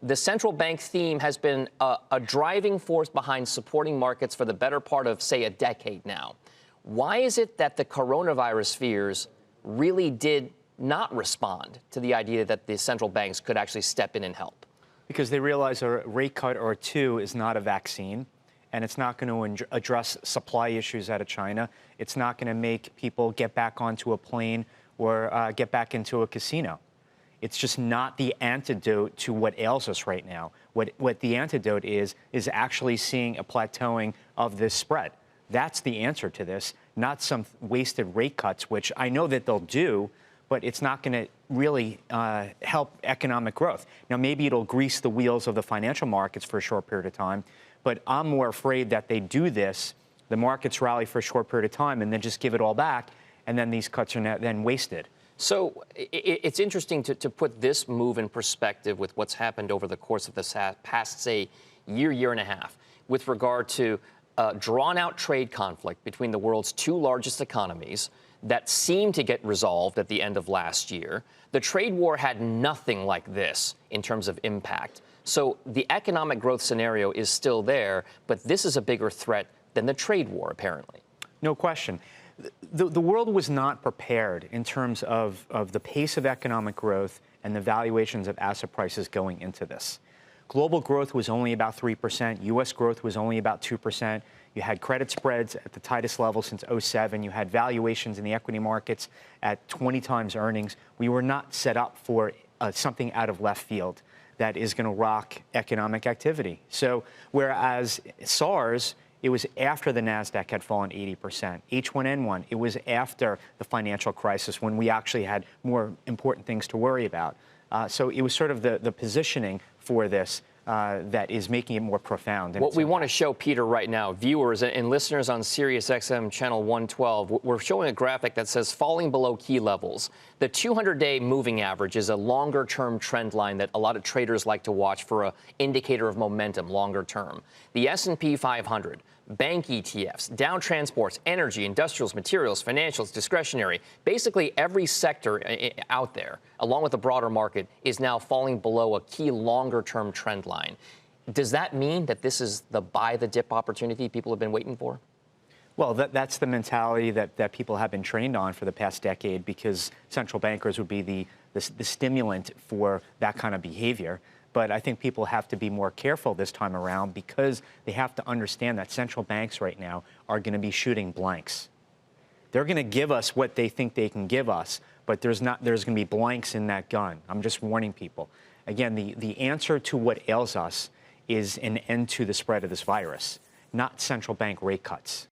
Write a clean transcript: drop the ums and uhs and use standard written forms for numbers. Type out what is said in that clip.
the central bank theme has been a driving force behind supporting markets for the better part of, say, a decade now. Why is it that the coronavirus fears really did not respond to the idea that the central banks could actually step in and help? Because they realize a rate cut or two is not a vaccine, and it's not going to address supply issues out of China. It's not going to make people get back onto a plane or get back into a casino. It's just not the antidote to what ails us right now. What the antidote is actually seeing a plateauing of this spread. That's the answer to this, not some wasted rate cuts, which I know that they'll do, but it's not going to really help economic growth. Now, maybe it'll grease the wheels of the financial markets for a short period of time, but I'm more afraid that they do this, the markets rally for a short period of time, and then just give it all back, and then these cuts are then wasted. So it's interesting to put this move in perspective with what's happened over the course of the past, say, year and a half, with regard to drawn-out trade conflict between the world's two largest economies that seemed to get resolved at the end of last year. The trade war had nothing like this in terms of impact. So the economic growth scenario is still there, but this is a bigger threat than the trade war, apparently. No question. The world was not prepared in terms of the pace of economic growth and the valuations of asset prices going into this. Global growth was only about 3%. U.S. growth was only about 2%. You had credit spreads at the tightest level since '07. You had valuations in the equity markets at 20 times earnings. We were not set up for something out of left field that is going to rock economic activity. So whereas SARS, it was after the NASDAQ had fallen 80%. H1N1, it was after the financial crisis when we actually had more important things to worry about. So it was sort of the positioning for this that is making it more profound. What we want to show, Peter, right now, viewers and listeners on SiriusXM channel 112, we're showing a graphic that says falling below key levels. The 200-day moving average is a longer-term trend line that a lot of traders like to watch for an indicator of momentum longer term. The S&P 500, bank ETFs, Dow transports, energy, industrials, materials, financials, discretionary, basically every sector out there, along with the broader market, is now falling below a key longer-term trend line. Does that mean that this is the buy the dip opportunity people have been waiting for? Well, that's the mentality that people have been trained on for the past decade, because central bankers would be the stimulant for that kind of behavior. But I think people have to be more careful this time around, because they have to understand that central banks right now are going to be shooting blanks. They're going to give us what they think they can give us, but there's going to be blanks in that gun. I'm just warning people. Again, the answer to what ails us is an end to the spread of this virus, not central bank rate cuts.